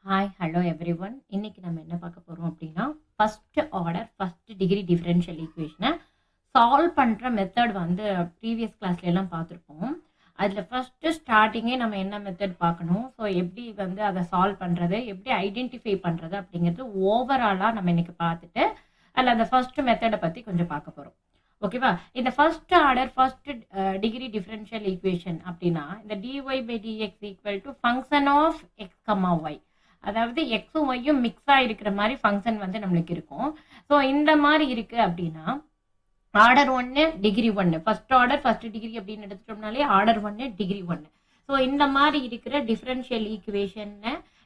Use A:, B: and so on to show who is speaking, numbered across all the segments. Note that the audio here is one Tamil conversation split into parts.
A: Hi hello every one. இன்னைக்கு நம்ம என்ன பார்க்க போகிறோம் அப்படின்னா first order first degree differential ஈக்குவேஷனை சால்வ் பண்ணுற மெத்தட் வந்து ப்ரீவியஸ் கிளாஸ்ல எல்லாம் பார்த்துருப்போம். அதில் ஃபர்ஸ்ட் ஸ்டார்டிங்கே நம்ம என்ன மெத்தட் பார்க்கணும், ஸோ எப்படி வந்து அதை சால்வ் பண்ணுறது, எப்படி ஐடென்டிஃபை பண்ணுறது அப்படிங்கிறது ஓவராலாக நம்ம இன்னைக்கு பார்த்துட்டு அதில் அந்த ஃபர்ஸ்ட் மெத்தடை பற்றி கொஞ்சம் பார்க்க போகிறோம். ஓகேவா? இந்த first order first degree differential equation அப்படின்னா இந்த d y by d x equal to function of X comma y, அதாவது எக்ஸும் ஒய்யும் மிக்ஸா இருக்கிற மாதிரி ஃபங்க்ஷன் வந்து நம்மளுக்கு இருக்கும். ஸோ இந்த மாதிரி இருக்கு அப்படின்னா order 1 degree 1, first order first degree அப்படின்னு எடுத்துட்டோம்னாலே ஆர்டர் 1 டிகிரி 1. ஸோ இந்த மாதிரி இருக்கிற டிஃபரன்ஷியல் ஈக்குவேஷன்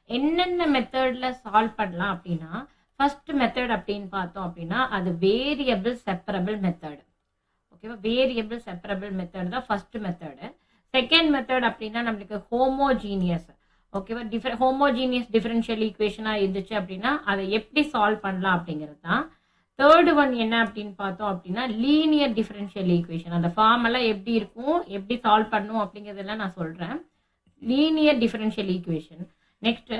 A: என்னென்ன மெத்தட்ல சால்வ் பண்ணலாம் அப்படின்னா ஃபர்ஸ்ட் மெத்தட் அப்படின்னு பார்த்தோம் அப்படின்னா அது வேரியபிள் செப்பரபிள் மெத்தட். ஓகேவா? வேரியபிள் செப்பரபிள் மெத்தட் தான் ஃபர்ஸ்ட் மெத்தட். செகண்ட் மெத்தட் அப்படின்னா நம்மளுக்கு ஹோமோஜீனியஸ். ஓகேவா? ஹோமோஜீனியஸ் டிஃபரன்ஷியல் ஈக்குவேஷனா இருந்துச்சு அப்படின்னா அதை எப்படி சால்வ் பண்ணலாம் அப்படிங்கிறது தான். தேர்ட் ஒன் என்ன அப்படின்னு பார்த்தோம் அப்படின்னா லீனியர் டிஃபரன்ஷியல் ஈக்குவேஷன். அந்த ஃபார்ம் எல்லாம் எப்படி இருக்கும், எப்படி சால்வ் பண்ணும் அப்படிங்கிறதெல்லாம் நான் சொல்றேன். Linear differential equation. Next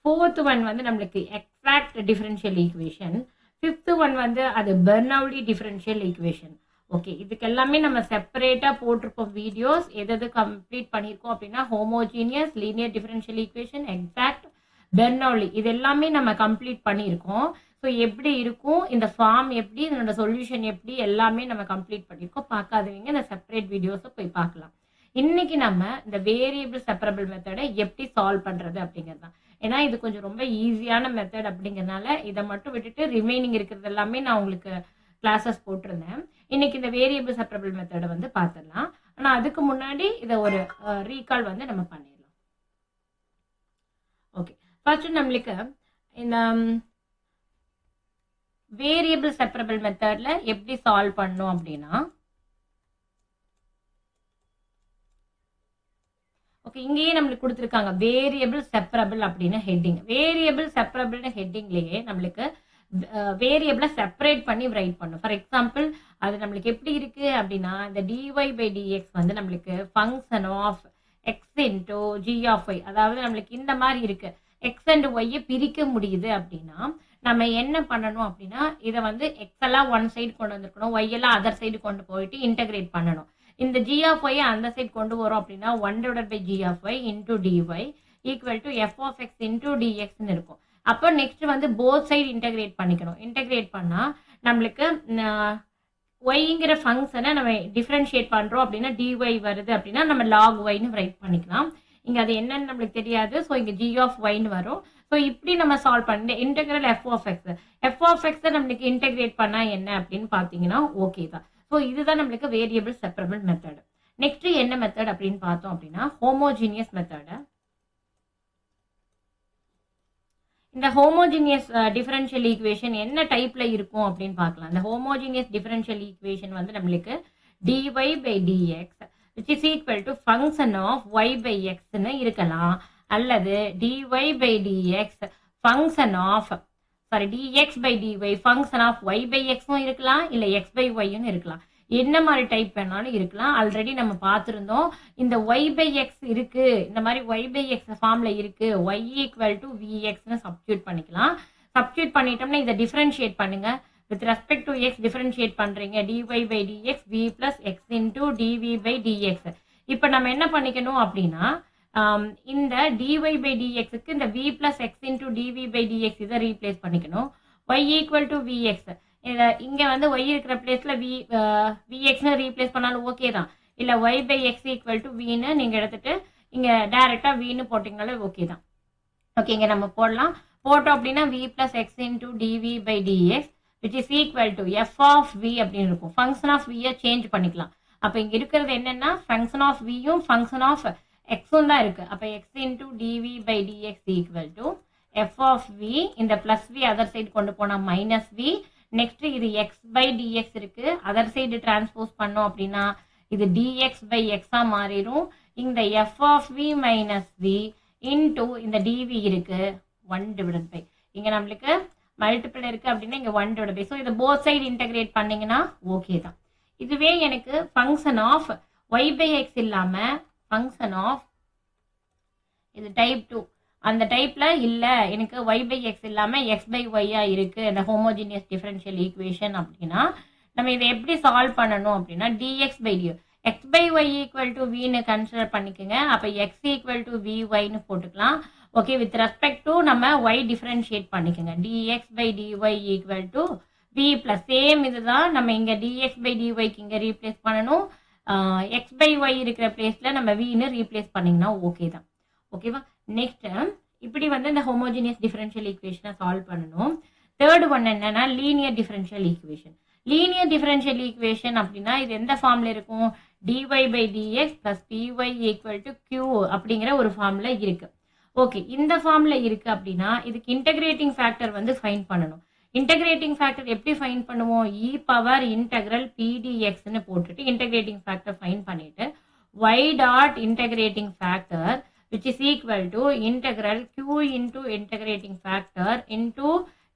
A: fourth one வந்து நம்மளுக்கு exact differential equation. Fifth one வந்து அது பெர்னௌலி டிஃபரன்ஷியல் ஈக்குவேஷன். ஓகே, இதுக்கு எல்லாமே நம்ம செப்பரேட்டா போட்டிருப்போம் வீடியோஸ். எது கம்ப்ளீட் பண்ணியிருக்கோம் அப்படின்னா homogeneous, linear differential equation, exact, Bernoulli, இது எல்லாமே நம்ம கம்ப்ளீட் பண்ணியிருக்கோம். ஸோ எப்படி இருக்கும், இந்த ஃபார்ம் எப்படி, இதனோட சொல்யூஷன் எப்படி, எல்லாமே நம்ம கம்ப்ளீட் பண்ணியிருக்கோம். பார்க்காதவங்க இந்த செப்பரேட் வீடியோஸை போய் பார்க்கலாம். இன்னைக்கு நம்ம இந்த வேரியபிள் செப்பரபிள் மெத்தடை எப்படி சால்வ் பண்றது அப்படிங்கிறது தான். ஏன்னா இது கொஞ்சம் ரொம்ப ஈஸியான மெத்தட் அப்படிங்கிறதுனால இதை மட்டும் விட்டுட்டு ரிமைனிங் இருக்கிறது எல்லாமே நான் உங்களுக்கு கிளாஸஸ் போட்டிருந்தேன். இன்னைக்கு இந்த வேரியபிள் செப்பரபிள் மெத்தடை வந்து பார்த்துடலாம். ஆனால் அதுக்கு முன்னாடி இதை ஒரு ரீகால் வந்து நம்ம பண்ணிடலாம். ஓகே, ஃபர்ஸ்ட் நம்மளுக்கு இந்த வேரியபிள் செப்பரபிள் மெத்தட்ல எப்படி சால்வ் பண்ணணும் அப்படின்னா, ஓகே, இங்கேயே நம்மளுக்கு கொடுத்துருக்காங்க வேரியபிள் செப்பரபிள் அப்படின்னு ஹெட்டிங். வேரியபிள் செப்பரபிள்னு ஹெட்டிங்லேயே நம்மளுக்கு வேரியபிளை செப்பரேட் பண்ணி ரைட் பண்ணும். ஃபார் எக்ஸாம்பிள் அது நம்மளுக்கு எப்படி இருக்கு அப்படின்னா இந்த டிஒய் பை டிஎக்ஸ் வந்து நம்மளுக்கு function of X into g of y, அதாவது நம்மளுக்கு இந்த மாதிரி இருக்கு. எக்ஸ் அண்ட் ஒய்யை பிரிக்க முடியுது அப்படின்னா நம்ம என்ன பண்ணணும் அப்படின்னா இதை வந்து எக்ஸ் எல்லாம் ஒன் சைடு கொண்டு வந்திருக்கணும், ஒய் எல்லாம் அதர் சைடு கொண்டு போயிட்டு இன்டகிரேட் பண்ணணும். இந்த ஜி ஆஃப் ஒய் அந்த சைடு கொண்டு வரோம் அப்படின்னா 1/g of Y into dy equal to F of X into டிஎக்ஸ்ன்னு இருக்கும். அப்போ நெக்ஸ்ட் வந்து போத் சைடு இன்டகிரேட் பண்ணிக்கணும். இன்டகிரேட் பண்ணா நம்மளுக்கு ஒய்ங்கிற ஃபங்க்ஷனை நம்ம டிஃபரன்ஷியேட் பண்றோம் அப்படின்னா டிஒய் வருது அப்படின்னா நம்ம லாக் ஒய்னு ரைட் பண்ணிக்கலாம். இங்க அது என்னன்னு நம்மளுக்கு தெரியாது, ஸோ இங்க ஜி ஆஃப் ஒய்னு வரும். ஸோ இப்படி நம்ம சால்வ் பண்ண இன்டெகிரல் எஃப் ஆஃப் எக்ஸ் நம்மளுக்கு இன்டெகிரேட் பண்ணா என்ன அப்படின்னு பாத்தீங்கன்னா ஓகே தான். ஸோ இதுதான் நம்மளுக்கு வேரியபிள் செப்பரபிள் மெத்தட். நெக்ஸ்ட் என்ன மெத்தட் அப்படின்னு பார்த்தோம் அப்படின்னா ஹோமோஜீனியஸ் மெத்தட். இந்த ஹோமோஜீனியஸ் டிஃபரன்ஷியல் ஈக்குவேஷன் என்ன டைப்ல இருக்கும் அப்படின்னு பார்க்கலாம். இந்த ஹோமோஜீனியஸ் டிஃபரன்ஷியல் ஈக்குவேஷன் வந்து நம்மளுக்கு dy by dx which is equal to function of y by x ன்னு இருக்கலாம், அல்லது dy by dx function of dx by dy function of y by x இருக்கலாம், இல்ல x by y இருக்கலாம். என்ன மாதிரி டைப் வேணாலும் இருக்கலாம். ஆல்ரெடி நம்ம பார்த்திருந்தோம் இந்த y by x இருக்கு, இந்த மாதிரி y by x ஃபார்ம்ல இருக்கு, y equal to vx ன்னு சப்ஸ்டிட்யூட் பண்ணிக்கலாம். சப்ஸ்டிட்யூட் பண்ணிட்டோம்னா இதை டிஃபரன்ஷியேட் பண்ணுங்க. with respect to x differentiate பண்றீங்க dy by dx v plus x into dv by dx. இப்போ நம்ம என்ன பண்ணிக்கணும் அப்படின்னா இந்த dy by dx க்கு இந்த v plus x into dv by dx இதை ரீப்ளேஸ் பண்ணிக்கணும். y equal to vx, இங்க வந்து y இருக்கிற பிளேஸ்ல vx ரீப்ளேஸ் பண்ணாலும் ஓகே தான், இல்ல y by x equal to v ன்னு நீங்க எடுத்துட்டு இங்க டைரக்டா v ன்னு போட்டீங்கனாலே ஓகே தான். ஓகே, இங்க நம்ம போடலாம். போட்டோம் அப்படின்னா v plus x into dv by dx which is equal to f of v அப்படின்னு இருக்கும். ஃபங்க்ஷன் ஆஃப் v சேஞ்ச் பண்ணிக்கலாம். அப்ப இங்க இருக்கிறது என்னன்னா ஃபங்க்ஷன் ஆஃப் v யும் ஃபங்க்ஷன் ஆஃப் x தான் இருக்கு. அப்ப x into dv by dx equal to f of v, இந்த பிளஸ் v அதர் சைடு கொண்டு போனா மைனஸ் v. நெக்ஸ்ட் இது x by dx இருக்கு, அதர் சைடு டிரான்ஸ்போஸ் பண்ணோம் அப்படின்னா இது dx by x மாறிடும். இந்த f of v minus v into இந்த dv இருக்கு 1/, இங்க நம்மளுக்கு மல்டிபிள் இருக்கு அப்படின்னா இங்க 1/. ஸோ இதை போத் சைடு இன்டகிரேட் பண்ணீங்கன்னா ஓகே தான். இதுவே எனக்கு function of y by x இல்லாம ஃபங்க்ஷன் ஆஃப் இது டைப் 2 அந்த டைப்ல இல்ல எனக்கு y பை எக்ஸ் இல்லாம எக்ஸ் பை ஒய்யா இருக்கு அந்த ஹோமோஜினியஸ் டிஃபரன்ஷியல் ஈக்குவேஷன் அப்படின்னா நம்ம இதை எப்படி சால்வ் பண்ணணும் அப்படின்னா d x by due x by Y equal to வின்னு கன்சிடர் பண்ணிக்கோங்க. அப்போ எக்ஸ் ஈக்குவல் டு வி ஒய்னு போட்டுக்கலாம். ஓகே, வித் ரெஸ்பெக்ட் டு நம்ம ஒய் டிஃபரன்ஷியேட் பண்ணிக்கோங்க. D x by d y equal to v plus same இதுதான் நம்ம இங்கே டிஎக்ஸ் பை டிஒய்க்கு இங்கே ரீப்ளேஸ் பண்ணணும். எக்ஸ் பை ஒய் இருக்கிற பிளேஸில் நம்ம வின்னு ரீப்ளேஸ் பண்ணிங்கன்னா ஓகே தான். ஓகேவா? நெக்ஸ்ட் இப்படி வந்து இந்த ஹோமோஜினியஸ் டிஃபரன்ஷியல் ஈக்குவேஷனை சால்வ் பண்ணணும். தேர்ட் ஒன் என்னன்னா linear differential equation. Linear differential equation அப்படின்னா இது எந்த ஃபார்ம்ல இருக்கும்? dy by dx plus py equal to q அப்படிங்கிற ஒரு ஃபார்ம்ல இருக்கு. ஓகே, இந்த ஃபார்ம்ல இருக்கு அப்படின்னா இதுக்கு இன்டகிரேட்டிங் ஃபேக்டர் வந்து ஃபைண்ட் பண்ணணும். இன்டகிரேட்டிங் ஃபேக்டர் எப்படி ஃபைண்ட் பண்ணுவோம்? e பவர் இன்டகிரல் pdxன்னு போட்டுட்டு இன்டகிரேட்டிங் ஃபேக்டர் ஃபைண்ட் பண்ணிட்டு y dot integrating factor which is equal to integral q into integrating factor into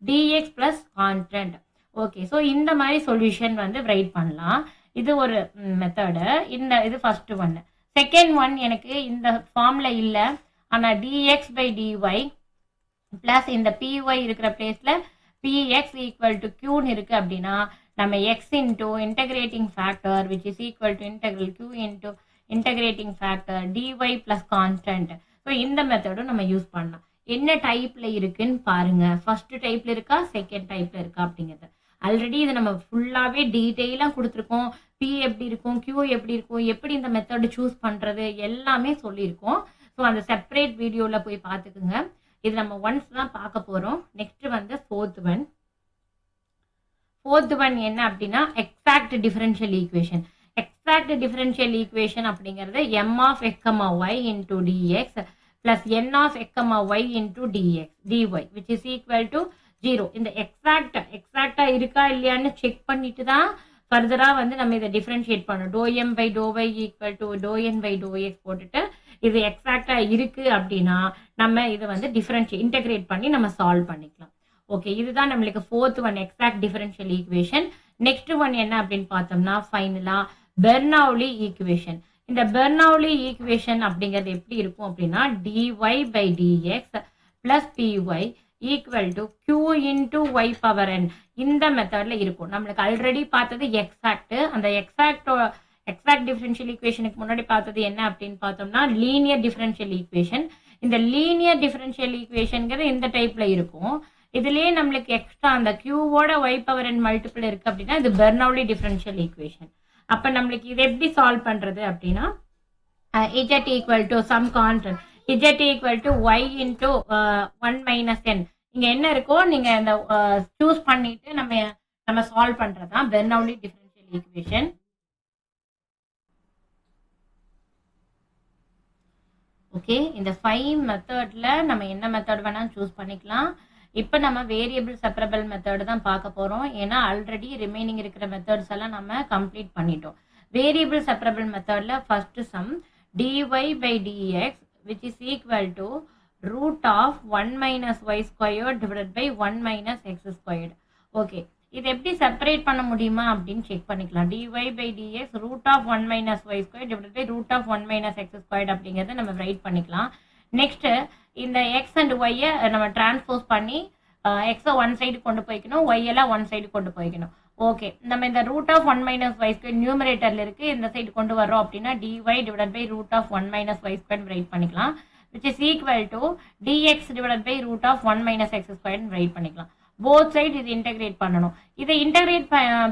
A: dx plus constant. Okay, so இந்த மாதிரி சொல்யூஷன் வந்து ரைட் பண்ணலாம். இது ஒரு மெத்தடு. இது ஃபர்ஸ்ட் ஒன். செகண்ட் ஒன் எனக்கு இந்த ஃபார்ம்ல இல்லை, ஆனால் டிஎக்ஸ் பை டிஒய் பிளஸ் இந்த பிஒய் இருக்கிற பிளேஸ்ல பிஎக்ஸ் ஈக்குவல் டு கியூன்னு இருக்கு அப்படின்னா நம்ம x into integrating factor which is equal to integral q into integrating factor d y plus constant. So இந்த மெத்தடும் நம்ம யூஸ் பண்ணலாம். என்ன டைப்ல இருக்குன்னு பாருங்க. ஃபர்ஸ்ட் டைப்ல இருக்கா, செகண்ட் டைப்ல இருக்கா அப்படிங்கிறது. ஆல்ரெடி இதை நம்ம ஃபுல்லாகவே டீட்டெயிலாக கொடுத்துருக்கோம். பி எப்படி இருக்கும், கியூ எப்படி இருக்கும், எப்படி இந்த மெத்தட் சூஸ் பண்ணுறது எல்லாமே சொல்லியிருக்கோம். ஸோ அந்த செப்பரேட் வீடியோவில் போய் பார்த்துக்குங்க. இது நம்ம ஒன்ஸ் தான் பார்க்க போகிறோம். நெக்ஸ்ட் வந்து ஃபோர்த் ஒன் என்ன அப்படின்னா exact differential equation. Exact differential equation அப்படிங்கிறது M of X comma Y into dx plus N of X comma Y into dx dy which is equal to 0. இந்த எக்ஸாக்டா இருக்கா இல்லையான்னு செக் பண்ணிட்டு தான் ஃபர்தரா வந்து நம்ம இதை டிஃபரன்ஷியேட் பண்ணணும். Doh m by doh y equal to doh n by doh x போட்டுட்டு இது எக்ஸாக்டா இருக்கு அப்படின்னா நம்ம இதை வந்து இன்டகிரேட் பண்ணி நம்ம சால்வ் பண்ணிக்கலாம். ஓகே, இதுதான் நம்மளுக்கு fourth one exact differential equation. Next one என்ன அப்படின்னு பார்த்தோம்னா ஃபைனலா பெர்னௌலி ஈக்குவேஷன். இந்த பெர்னௌலி ஈக்குவேஷன் அப்படிங்கிறது எப்படி இருக்கும் அப்படின்னா dy by dx plus py equal to Q into Y power N. இந்த மெத்தட்ல இருக்கும். நம்மளுக்கு ஆல்ரெடி பார்த்தது எக்ஸாக்ட். அந்த எக்ஸாக்ட் டிஃபரன்ஷியல் ஈக்குவேஷனுக்கு முன்னாடி பார்த்தது என்ன அப்படின்னு பார்த்தோம்னா லீனியர் டிஃபரன்ஷியல் ஈக்குவேஷன். இந்த லீனியர் டிஃபரன்ஷியல் ஈக்குவேஷன்ங்கிறது இந்த டைப்ல இருக்கும். இதுலயே நம்மளுக்கு எக்ஸ்ட்ரா அந்த கியூவோட ஒய் பவர் என் மல்டிபிள் இருக்கு அப்படின்னா இது பெர்னௌலி டிஃபரன்ஷியல் ஈக்குவேஷன். அப்ப நம்மளுக்கு இதை எப்படி சால்வ் பண்றது அப்படின்னா z equal to some constant z equal to y into 1 minus n. இங்க என்ன இருக்கோ நீங்க இந்த சூஸ் பண்ணிட்டு நம்ம சால்வ் பண்றதுதான் பெர்னௌலி டிஃபரன்ஷியல் ஈக்குவேஷன். ஓகே, இந்த 5 மெத்தட்ல நம்ம என்ன மெத்தட் வேணா சூஸ் பண்ணிக்கலாம். இப்போ நம்ம வேரியபிள் செப்பரபிள் மெத்தட் தான் பார்க்க போறோம். ஏன்னா ஆல்ரெடி ரிமைனிங் இருக்கிற மெத்தட்ஸ் எல்லாம் நம்ம கம்ப்ளீட் பண்ணிட்டோம். வேரியபிள் செப்பரபிள் மெத்தட்ல first sum dy by dx which is equal to root of 1 minus y squared divided by 1 minus x squared. Okay, இது எப்படி செப்பரேட் பண்ண முடியுமா அப்படின்னு செக் பண்ணிக்கலாம். dy by dx root of 1 minus y squared divided by root of 1 minus x squared அப்படிங்கறத நம்ம ரைட் பண்ணிக்கலாம். நெக்ஸ்ட் இந்த x and y நம்ம டிரான்ஸ்போஸ் பண்ணி x ஒன் சைடு கொண்டு போய்க்கணும், y எல்லாம் ஒன் சைடு கொண்டு போய்க்கணும். ஓகே, நம்ம இந்த root of 1 minus y square நியூமரேட்டர்ல இருக்கு, இந்த சைடு கொண்டு வரோம் அப்படின்னா dy divide by root of 1 minus y square right பண்ணிக்கலாம். which is equal to dx divided by root of 1 minus x squared right பண்ணிக்கலாம். போத் சைடு இது இன்டகிரேட் பண்ணணும். இதை இன்டகிரேட்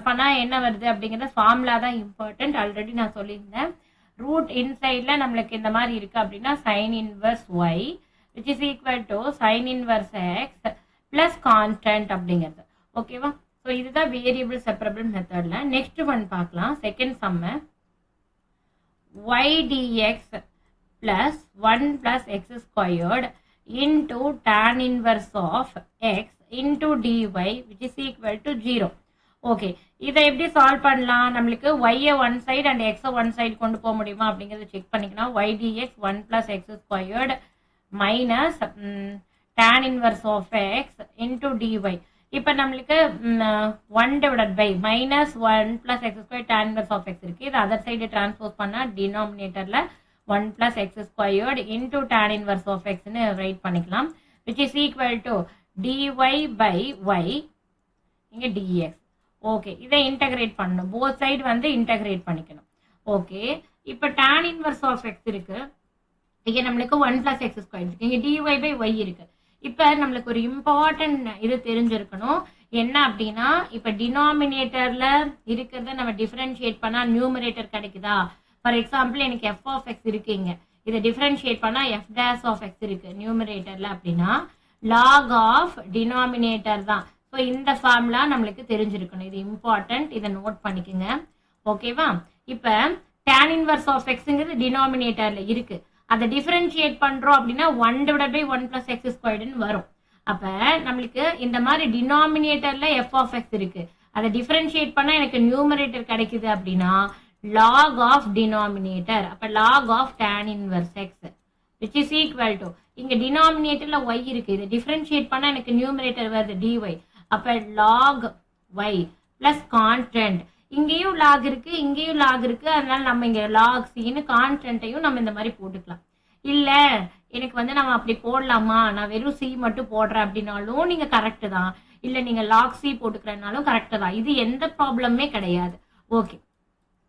A: பண்ணா என்ன வருது அப்படிங்கறது ஃபார்முலா தான் இம்பார்ட்டன்ட். ஆல்ரெடி நான் சொல்லியிருந்தேன். ரூட் இன்சைட்ல நம்மளுக்கு இந்த மாதிரி இருக்கு அப்படின்னா sin inverse y which is equal to sin inverse x plus constant அப்படிங்கிறது. ஓகேவா? ஸோ இதுதான் வேரியபிள் செப்பரபிள் மெத்தட்ல. நெக்ஸ்ட் ஒன் பார்க்கலாம். செகண்ட் சம்ம y dx plus 1 plus x squared into tan inverse of x into dy which is equal to 0. Okay, இதை எப்படி சால்வ் பண்ணலாம்? நம்மளுக்கு y one side and x one side கொண்டு போக முடியுமா அப்படிங்கறத செக் பண்ணிக்கலாம். y dx 1 plus x squared minus tan inverse of x into dy. இப்போ நம்மளுக்கு 1 divided by minus 1 plus x squared tan inverse of x இருக்கு. இது அதர் சைடு டிரான்ஸ்போஸ் பண்ணா டினாமினேட்டர்ல 1 plus x squared into tan inverse of x னு write பண்ணிக்கலாம், which is equal to dy by y இங்க dx. ஓகே, இதை இன்டகிரேட் பண்ணணும், போத் சைடு வந்து இன்டகிரேட் பண்ணிக்கணும். ஓகே, இப்போ tan inverse of x இருக்கு, இங்க நம்மளுக்கு 1 plus x squared இருக்கு, இங்க dy by y இருக்கு. இப்போ நம்மளுக்கு ஒரு இம்பார்ட்டன்ட் இது தெரிஞ்சிருக்கணும், என்ன அப்படின்னா இப்போ டினாமினேட்டர்ல இருக்கிறத நம்ம டிஃபரன்ஷியேட் பண்ணா நியூமரேட்டர் கிடைக்குதா. ஃபார் எக்ஸாம்பிள் எனக்கு f of x இருக்குங்க, இதை டிஃபரன்ஷியேட் பண்ணா f dash of x இருக்கு நியூமரேட்டர்ல, அப்படின்னா log of டினாமினேட்டர் தான். ஸோ இந்த ஃபார்முலா நம்மளுக்கு தெரிஞ்சிருக்கணும், இது இம்பார்ட்டன்ட், இதை நோட் பண்ணிக்கோங்க. ஓகேவா. இப்போ tan inverse of xங்கிறது டினாமினேட்டர்ல இருக்கு, அதை டிஃபரன்ஷியேட் பண்றோம் அப்படின்னா 1 divided by 1 plus x squared ன்னு வரும். அப்ப நம்மளுக்கு இந்த மாதிரி டினாமினேட்டர்ல f of x இருக்கு, அதை டிஃபரன்ஷியேட் பண்ணா எனக்கு நியூமரேட்டர் கிடைக்குது அப்படின்னா log of denominator, அப்ப log of tan inverse x which is equal to இங்க டினாமினேட்டர்ல y இருக்கு, இதை டிஃபரன்ஷியேட் பண்ணா எனக்கு நியூமரேட்டர் வருது dy, அப்ப log y plus constant, இங்கேயும் log இருக்கு இங்கேயும் log இருக்கு, அதனால நம்ம இங்க log c ன்னு கான்ஸ்டன்ட்டையும் நம்ம இந்த மாதிரி போட்டுக்கலாம். இல்ல எனக்கு வந்து நம்ம அப்படி போடலாமா, நான் வெறும் c மட்டும் போடுறேன் அப்படின்னாலும் நீங்க கரெக்ட் தான், இல்ல நீங்க log c போட்டுக்கிறனாலும் கரெக்ட் தான், இது எந்த ப்ராப்ளமே கிடையாது. ஓகே,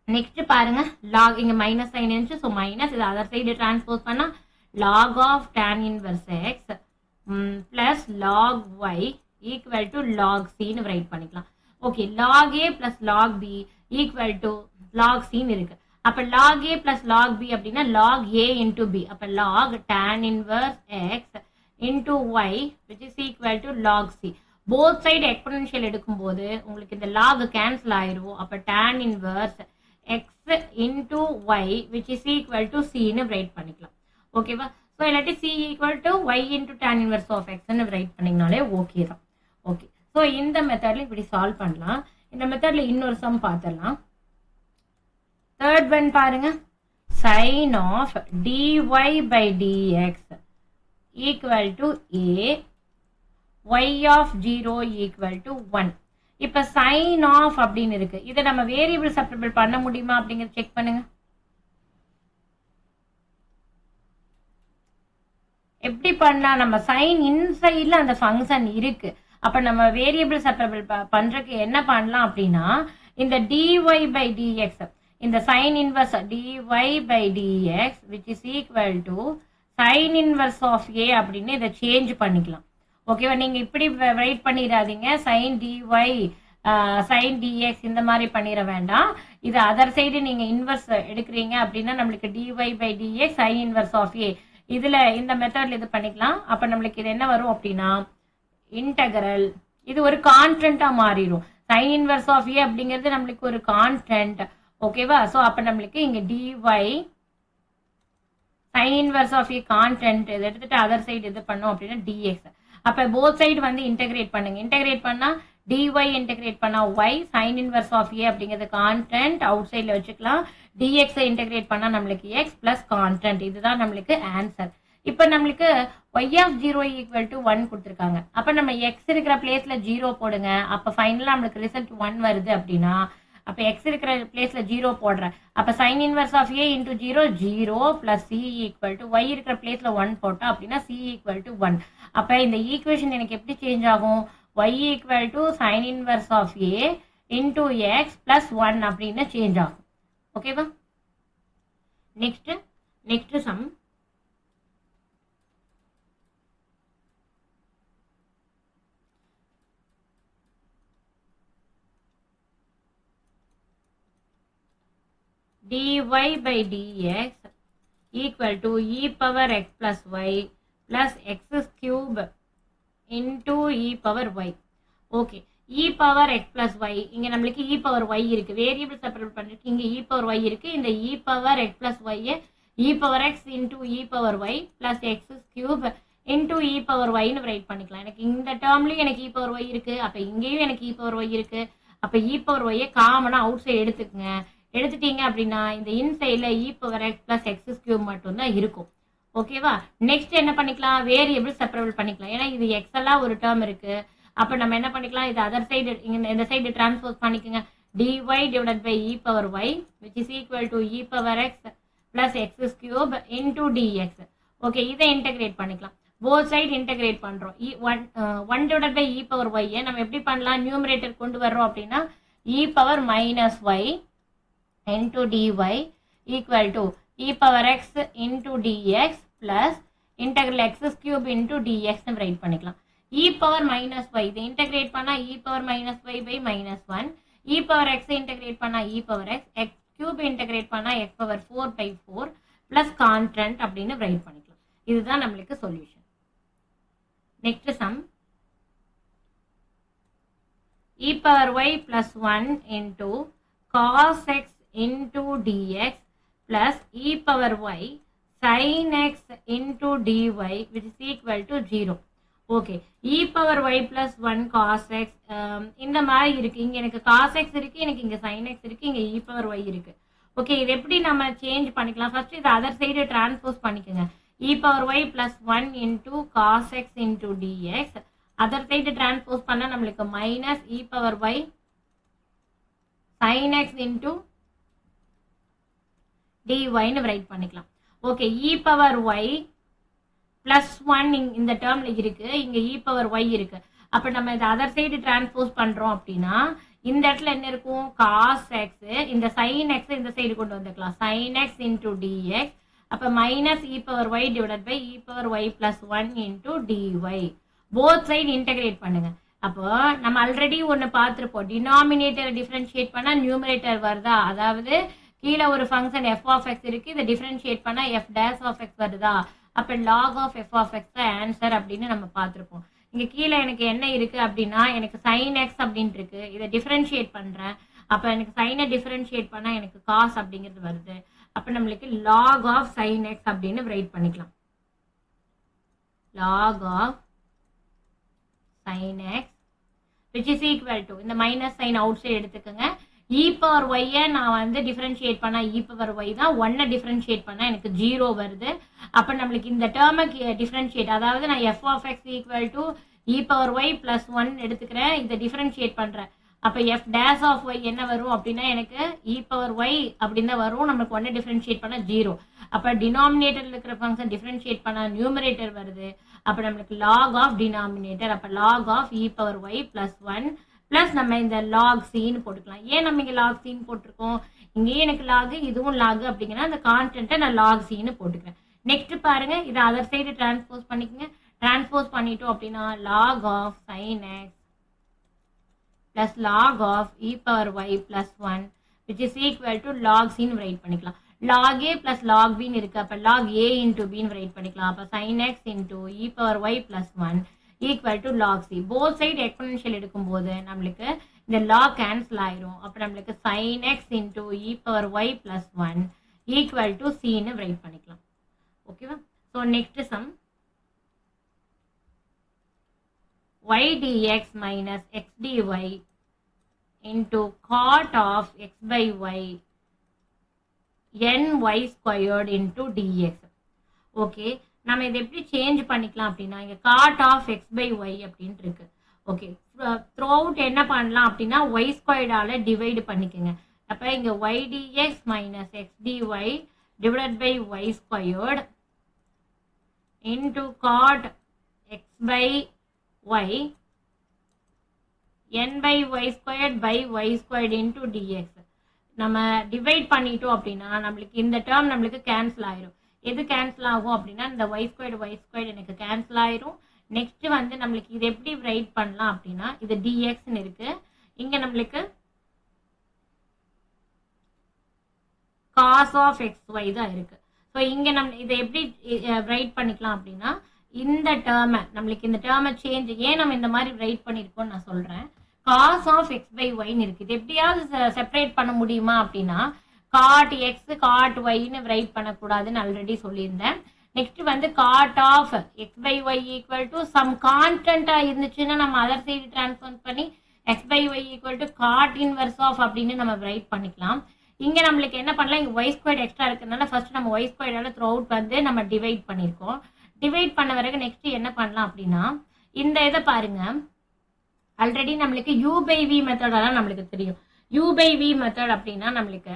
A: நெக்ஸ்ட் பாருங்க, log இங்க மைனஸ் சைன் இருந்துச்சு, ஸோ மைனஸ், இது அதர் சைடு டிரான்ஸ்போஸ் பண்ணா log of tan inverse x plus log y equal to log c ன்னு ரைட் பண்ணிக்கலாம். Okay, log a plus log b equal to log c ன்னு இருக்கு. அப்ப log a plus log b அப்படின்னா log a into b, அப்ப log tan inverse x into y which is equal to log c. both side exponential எடுக்கும்போது உங்களுக்கு இந்த log cancel ஆயிரும், அப்ப tan inverse x into y which is equal to c ன்னு ரைட் பண்ணிக்கலாம். ஓகேவா. ஸோ இல்லாட்டி c equal to y into tan inverse of x ன்னு ரைட் பண்ணிங்கனாலே ஓகே தான். ஓகே, ஸோ இந்த மெத்தட்ல இப்படி சால்வ் பண்ணலாம். இந்த மெத்தட்ல இன்னொரு சம் பார்த்துடலாம். தேர்ட் ஒன் பாருங்க, sin of dy by dx equal to a, y of 0 equal to 1. இப்ப sin of அப்படின்னு இருக்கு, இதை நம்ம வேரியபிள் செப்பரபிள் பண்ண முடியுமா அப்படிங்கறத செக் பண்ணுங்க. எப்படி பண்ணா, நம்ம சைன் இன்சைட்ல அந்த ஃபங்க்ஷன் இருக்கு, அப்ப நம்ம வேரியபிள் செப்பரபிள் பண்றதுக்கு என்ன பண்ணலாம் அப்படின்னா, இந்த dy by dx, இந்த sin inverse dy by dx which is equal to sin inverse of a அப்படின்னு இதை சேஞ்ச் பண்ணிக்கலாம். ஓகேவா. நீங்க இப்படி ரைட் பண்ணிடாதீங்க, sin dy sin dx இந்த மாதிரி பண்ணிட வேண்டாம். இது அதர் சைடு நீங்க இன்வர்ஸ் எடுக்கிறீங்க அப்படின்னா நம்மளுக்கு dy by dx sin inverse of a, இதுல இந்த மெத்தட்ல இது பண்ணிக்கலாம். அப்ப நம்மளுக்கு இது என்ன வரும் அப்படின்னா இன்டகரல், இது ஒரு கான்ஸ்டன்டா மாறிடும். sin inverse of a அப்படிங்கிறது நம்மளுக்கு ஒரு கான்ஸ்டன்ட். ஓகேவா. சோ அப்ப நம்மளுக்கு இங்க dy sin inverse of a constant இதை எடுத்துட்டு அதர் சைடு இது பண்ணோம் அப்படின்னா dx. அப்ப போத் சைடு வந்து இன்டகிரேட் பண்ணுங்க, இன்டகிரேட் பண்ணா dy இன்டகிரேட் பண்ணா y, sin inverse of a அப்படிங்கிறது கான்ஸ்டன்ட் அவுட் சைட்ல வச்சுக்கலாம், dx இன்டகிரேட் பண்ணா நம்மளுக்கு x பிளஸ் கான்ஸ்டன்ட், இதுதான் நம்மளுக்கு ஆன்சர். இப்ப நம்மளுக்கு y of 0 equal to 1 கொடுத்துருக்காங்க, அப்ப நம்ம x இருக்கிற பிளேஸ்ல 0 போடுங்க, அப்ப ஃபைனலா நம்மளுக்கு ரிசல்ட் 1 வருது அப்படின்னா அப்ப x இருக்கிற பிளேஸ்ல 0 போடுறேன், அப்ப sin inverse of a into 0 0 plus c equal to y இருக்கிற பிளேஸ்ல 1 போட்டா அப்படின்னா c equal to 1. அப்ப இந்த ஈக்குவேஷன் எனக்கு எப்படி சேஞ்ச் ஆகும், y equal to sin inverse of a into x plus 1 அப்படின்னு சேஞ்ச் ஆகும். ஓகேவா. Next sum, dy by dx equal to e power x plus y plus x cube into e power y. Okay, e power x plus y, இங்க நம்மளுக்கு e power y இருக்கு, வேரியபிள் செப்பரேட் பண்ணிட்டு இங்க e power y இருக்கு, இந்த e power x plus y e power x into e power y plus x cube into e power y ன்னு ரைட் பண்ணிக்கலாம். எனக்கு இந்த டேர்ம்லயும் எனக்கு e power y இருக்கு, அப்ப இங்கேயும் எனக்கு e power y இருக்கு, அப்ப e power y காமனா அவுட் சைடு எடுத்துக்கங்க. எடுத்துட்டீங்க அப்படின்னா இந்த இன்சைட்ல e power x plus x cube மட்டும் தான் இருக்கும். ஓகேவா. நெக்ஸ்ட் என்ன பண்ணிக்கலாம், வேரியபிள் செப்பரபிள் பண்ணிக்கலாம், ஏன்னா இது x எல்லாம் ஒரு டேர்ம் இருக்கு, அப்ப நம்ம என்ன பண்ணிக்கலாம், இது அதர் சைடு இந்த சைடு டிரான்ஸ்போஸ் பண்ணிக்கோங்க, dy divided by e power y which is equal to e power x plus x cube into dx. Okay, இதை இன்டகிரேட் பண்ணிக்கலாம். போத் சைடு இன்டகிரேட் பண்றோம். 1 divided by e power y நம்ம எப்படி பண்ணலாம்? நியூமரேட்டர் கொண்டு வர்றோம் அப்படின்னா e power minus y into dy equal to e power x into dx plus integral x cube into dx னு ரைட் பண்ணிக்கலாம். e power minus y இதை இன்டகிரேட் பண்ணா e power minus y by minus 1, e power x integrate பண்ணா e power x, x cube integrate பண்ணா x power 4 by 4 plus constant அப்படின்னு ரைட் பண்ணிக்கலாம். இதுதான் நம்மளுக்கு solution. Next sum, e power y plus 1 into cos x into dx plus e power y sin x into dy which is equal to 0. Okay, e power y plus 1 cos x இந்த மாதிரி இருக்கு. இங்க எனக்கு cos x இருக்கு, எனக்கு இங்க sin x இருக்கு, இங்க e power y இருக்கு. ஓகே, இது எப்படி நம்ம சேஞ்ச் பண்ணிக்கலாம்? ஃபர்ஸ்ட் இது அதர் சைடு டிரான்ஸ்போஸ் பண்ணிக்கோங்க. e power y plus 1 into cos x into dx other side transpose பண்ணா நம்மளுக்கு minus e power y sin x into dy னு ரைட் பண்ணிக்கலாம். Okay, e power y plus 1 இந்த டேர்ம்ல இருக்கு, இங்க e power y இருக்கு. அப்ப நம்ம இதை அதர் சைடு டிரான்ஸ்போஸ் பண்றோம் அப்படின்னா இந்த இடத்துல என்ன இருக்கும்? cos x, இந்த sin x இந்த சைடு கொண்டு வந்துக்கலாம், sin x into dx. அப்ப minus e power y divided by e power y plus 1 into dy. Both side integrate பண்ணுங்க. அப்போ நம்ம ஆல்ரெடி ஒன்னு பார்த்திருப்போம், டினாமினேட்டர் டிஃபரன்ஷியேட் பண்ணா நியூமரேட்டர் வருதா, அதாவது கீழே ஒரு ஃபங்க்ஷன் f of x இருக்கு, இதை டிஃபரன்ஷியேட் பண்ணா f dash of x வருதா, அப்ப log of f of x தான் ஆன்சர் அப்படின்னு நம்ம பார்த்திருப்போம். இங்க கீழே எனக்கு என்ன இருக்கு அப்படின்னா எனக்கு sin x அப்படின்னு இருக்கு, இதை டிஃபரன்ஷியேட் பண்றேன். அப்ப எனக்கு சைனை டிஃபரன்ஷியேட் பண்ணா எனக்கு cos அப்படிங்கிறது வருது. அப்ப நம்மளுக்கு log of sin x அப்படின்னு ரைட் பண்ணிக்கலாம். log of sin x which is equal to இந்த மைனஸ் சைன் அவுட் சைடு எடுத்துக்கோங்க. e power y நான் வந்து டிஃபரன்ஷியேட் பண்ணா e power y தான், 1 டிஃபரன்ஷியேட் பண்ணா எனக்கு 0 வருது. அப்ப நம்மளுக்கு இந்த டேர்முக்கு டிஃபரன்ஷியேட், அதாவது நான் f of x equal to e power y plus 1 எடுத்துக்கிறேன், இதை டிஃபரன்ஷியேட் பண்றேன். அப்ப f dash of y என்ன வரும் அப்படின்னா எனக்கு e power y அப்படின்னு வரும். நமக்கு 1 டிஃபரன்ஷியேட் பண்ணா 0. அப்ப டினாமினேட்டர்ல இருக்கிற ஃபங்க்ஷன் டிஃபரன்ஷியேட் பண்ணா நியூமரேட்டர் வருது. அப்ப நம்மளுக்கு log of denominator, அப்ப log of e power y plus 1 plus நம்ம இந்த log c ன்னு போட்டுக்கலாம். ஏன் நம்ம இங்க log c ன்னு போட்டிருக்கோம்? இங்கேயே எனக்கு log, இதுவும் log அப்படிங்கன்னா அந்த கான்ஸ்டன்ட்டை நான் log c ன்னு போட்டுக்கிறேன். நெக்ஸ்ட் பாருங்க, இதை அதர் சைடு டிரான்ஸ்போஸ் பண்ணிக்கங்க. டிரான்ஸ்போஸ் பண்ணிட்டோம் அப்படின்னா log of sin x plus log of e power y plus 1 which is equal to log c ன்னு ரைட் பண்ணிக்கலாம். log a plus log b ன்னு இருக்கு, அப்ப log a into b ன்னு ரைட் பண்ணிக்கலாம். அப்ப sin x into e power y plus 1 equal to log c. Both side exponential எடுக்கும்போது நம்மளுக்கு இந்த log கேன்சல் ஆயிரும். அப்ப நம்மளுக்கு sin x into e power y plus 1 equal to c ன்னு ரைட் பண்ணிக்கலாம். ஓகேவா? So next sum, y dx minus x dy into cot of x by y n y squared into dx. Okay, நம்ம இதை எப்படி சேஞ்ச் பண்ணிக்கலாம் அப்படின்னா இங்க cot of x by y அப்படின்னு இருக்கு. ஓகே, த்ரூ அவுட் என்ன பண்ணலாம் அப்படின்னா y ஸ்கொயர்டால டிவைட் பண்ணிக்கோங்க. அப்ப இங்க y dx minus x dy divided by y squared into cot x by y n by y squared by y squared into dx. நம்ம டிவைட் பண்ணிட்டோம் அப்படின்னா நம்மளுக்கு இந்த டேர்ம் நம்மளுக்கு கேன்சல் ஆயிரும். எது கேன்சல் ஆகும் அப்படின்னா இந்த y squared எனக்கு கேன்சல் ஆயிரும். நெக்ஸ்ட் வந்து நம்மளுக்கு இது எப்படி ரைட் பண்ணலாம் அப்படின்னா இது dx ன்னு இருக்கு, இங்க நம்மளுக்கு cos of xy தான் இருக்கு. ஸோ இங்க நம்ம இதை எப்படி ரைட் பண்ணிக்கலாம் அப்படின்னா இந்த டேர்மை நம்மளுக்கு இந்த டேர்மை சேஞ்ச் ஏன் நம்ம இந்த மாதிரி ரைட் பண்ணிருக்கோம்னு நான் சொல்றேன். cos of x by y ன்னு இருக்கு, இது எப்படியாவது செப்பரேட் பண்ண முடியுமா அப்படின்னா cot x cot y ன்னு ரைட் பண்ணக்கூடாதுன்னு ஆல்ரெடி சொல்லியிருந்தேன். நெக்ஸ்ட் வந்து cot of x by y equal to some கான்ஸ்டன்டா இருந்துச்சுன்னா நம்ம அதர் சைடு டிரான்ஸ்ஃபார்ம் பண்ணி x by y equal to cot inverse of அப்படின்னு நம்ம ரைட் பண்ணிக்கலாம். இங்க நம்மளுக்கு என்ன பண்ணலாம், இங்க y ஸ்கொயர்ட் எக்ஸ்ட்ரா இருக்கிறதுனால ஃபர்ஸ்ட் நம்ம y ஸ்கொயர்டால த்ரூ அவுட் வந்து நம்ம டிவைட் பண்ணிருக்கோம். டிவைட் பண்ண பிறகு நெக்ஸ்ட் என்ன பண்ணலாம் அப்படின்னா இந்த இதை பாருங்க, ஆல்ரெடி நம்மளுக்கு u by v மெத்தடெல்லாம் நம்மளுக்கு தெரியும். u by v மெத்தட் அப்படின்னா நம்மளுக்கு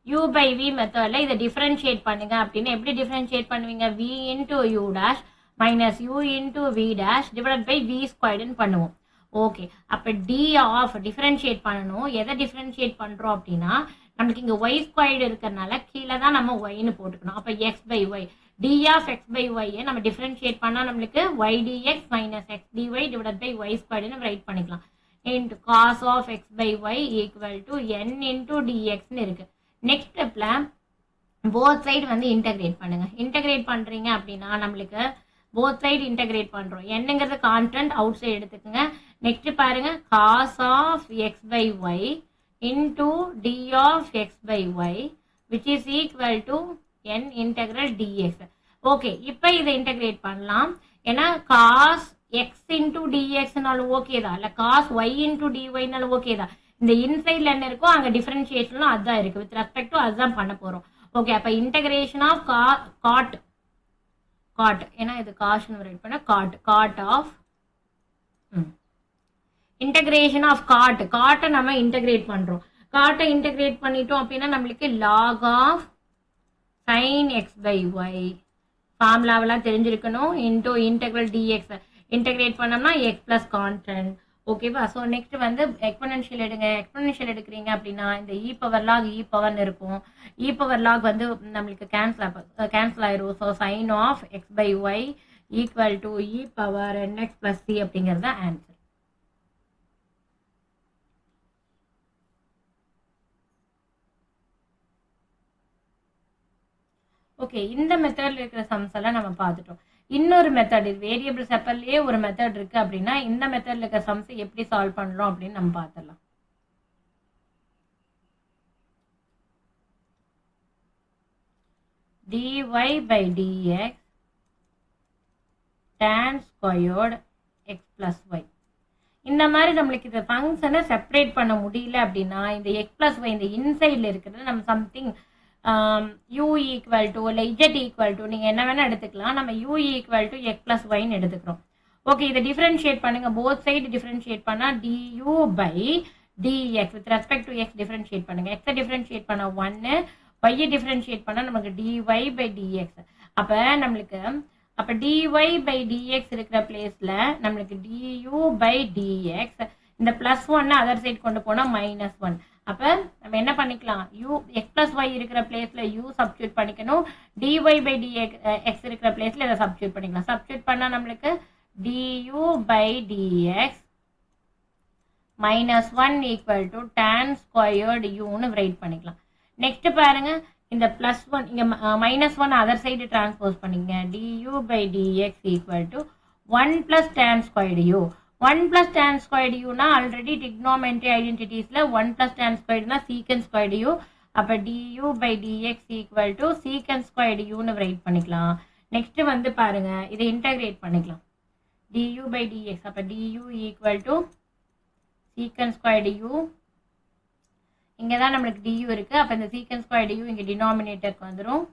A: u by v மெத்தட்ல இதை டிஃபரன்ஷியேட் பண்ணுங்க அப்படின்னா எப்படி டிஃபரன்ஷியேட் பண்ணுவீங்க? v into u dash minus u into v dash divided by v ஸ்கொயர்டுன்னு பண்ணுவோம். ஓகே, அப்போ d ஆஃப் டிஃபரன்ஷியேட் பண்ணணும். எதை டிஃபரன்ஷியேட் பண்ணுறோம் அப்படின்னா நம்மளுக்கு இங்கே ஒய் ஸ்கொயர்டு இருக்கிறதுனால கீழே தான் நம்ம ஒய்னு போட்டுக்கணும். அப்போ X by Y D of X by ஒய்யை நம்ம டிஃபரன்ஷியேட் பண்ணால் நம்மளுக்கு Y dx minus X dy divide by Y ஸ்கொயர்டுன்னு ரைட் பண்ணிக்கலாம். Into cos of X by Y equal to N into டிஎக்ஸ்னு இருக்கு. நெக்ஸ்ட் ஸ்டெப்ல போத் சைடு வந்து இன்டகிரேட் பண்ணுங்க. இன்டகிரேட் பண்றீங்க அப்படின்னா நம்மளுக்கு போத் சைடு இன்டகிரேட் பண்றோம். என்னங்கிறது கான்ஸ்டன்ட் அவுட் சைடு எடுத்துக்கோங்க. நெக்ஸ்ட் பாருங்க cos of X by Y into D of X by y which is equal to n integral d x. Okay, இப்போ இதை இன்டகிரேட் பண்ணலாம். ஏன்னா காஸ் எக்ஸ் இன்டூ டிஎக்ஸ்னாலும் ஓகே தான், இல்லை காஸ் ஒய் இன்டூ டிஒய்னாலும் ஓகே தான். இந்த இன்சைட்ல என்ன இருக்கோ அங்கே டிஃபரன்ஷியேஷனும் அதுதான் இருக்கு. வித் ரெஸ்பெக்ட் டு அதுதான் பண்ண போறோம். ஓகே, அப்போ இன்டகிரேஷன் ஆஃப் காட் ஏன்னா இது காஷ்னு ரைட் பண்ண காட் ஆஃப் இன்டகிரேஷன் ஆஃப் காட்டை நம்ம இன்டகிரேட் பண்றோம். காட்டை இன்டகிரேட் பண்ணிட்டோம் அப்படின்னா நம்மளுக்கு log of sine X by Y ஃபார்முலாவெல்லாம் தெரிஞ்சிருக்கணும். இன்டூ இன்டெக்ரல் டிஎக்ஸ் இன்டகிரேட் பண்ணோம்னா எக்ஸ் பிளஸ் கான்ஸ்டன்ட். ஓகேவா? ஸோ நெக்ஸ்ட் வந்து எக்ஸ்பொனென்ஷியல் எடுங்க. எக்ஸ்பொனென்ஷியல் எடுக்கிறீங்க அப்படின்னா இந்த இ பவர் லாக் இ பவர்னு இருக்கும். இ பவர் லாக் வந்து நம்மளுக்கு கேன்சல் ஆயிரும். So sine of X by Y equal to e power n x plus c அப்படிங்கிறது தான் ஆன்சர். ஓகே, இந்த மெத்தட்ல இருக்கிற சம்ஸ் எல்லாம் நம்ம பார்த்துட்டோம். இன்னொரு மெத்தட், இது வேரியபிள் செப்பல்லையே ஒரு மெத்தட் இருக்கு அப்படின்னா இந்த மெத்தட்ல இருக்கிற சம்ஸ் எப்படி சால்வ் பண்றோம் அப்படின்னு நம்ம பார்த்துடலாம். dy by dx tan squared x plus y. இந்த மாதிரி நம்மளுக்கு இந்த ஃபங்க்ஷனை செப்பரேட் பண்ண முடியல அப்படின்னா இந்த எக்ஸ் பிளஸ் ஒய் இந்த இன்சைட்ல இருக்கிறது நம்ம சம்திங் u ஈக்குவல் டு இல்லை z ஈக்குவல் டு நீங்கள் என்ன வேணால் எடுத்துக்கலாம். நம்ம u equal to X plus ஒய்ன்னு எடுத்துக்கிறோம். ஓகே, இதை டிஃபரன்ஷியேட் பண்ணுங்க. போத் சைடு டிஃபரன்ஷியேட் பண்ணால் du by dx with respect to X differentiate பண்ணுங்க. எக்ஸை டிஃபரன்ஷியேட் பண்ண 1, ஒய்யை டிஃபரன்ஷியேட் பண்ணால் நமக்கு dy பை dx. அப்போ நம்மளுக்கு dy பை dx இருக்கிற பிளேஸ்ல நம்மளுக்கு du பை dx இந்த பிளஸ் 1 அதர் சைடு கொண்டு போனால் -1. அப்போ நம்ம என்ன பண்ணிக்கலாம்? எக்ஸ் பிளஸ் ஒய் இருக்கிற பிளேஸ்ல u சப்ஸ்டியூட் பண்ணிக்கணும். dy பை dx இருக்கிற பிளேஸ்ல இதை சப்ஸ்டியூட் பண்ணிக்கலாம். சப்ஸ்டியூட் பண்ணா நம்மளுக்கு du by dx -1 equal to tan squared uன்னு ரைட் பண்ணிக்கலாம். நெக்ஸ்ட் பாருங்க, இந்த பிளஸ் 1 இங்க -1 அதர் சைடு டிரான்ஸ்போஸ் பண்ணிங்க. du by dx equal to 1 plus tan squared u. 1 plus tan squared u னா ஆல்ரெடி trigonometry ஐடென்டிட்டிஸ்ல 1 plus tan squared னா secant squared u. அப்ப du by dx equal to secant squared u னு ரைட் பண்ணிக்கலாம். நெக்ஸ்ட் வந்து பாருங்க, இதை இன்டகிரேட் பண்ணிக்கலாம். du by dx அப்ப du equal to secant squared u. இங்க தான் நம்மளுக்கு du இருக்கு. அப்ப இந்த secant squared u இங்க டினாமினேட்டருக்கு வந்துரும்.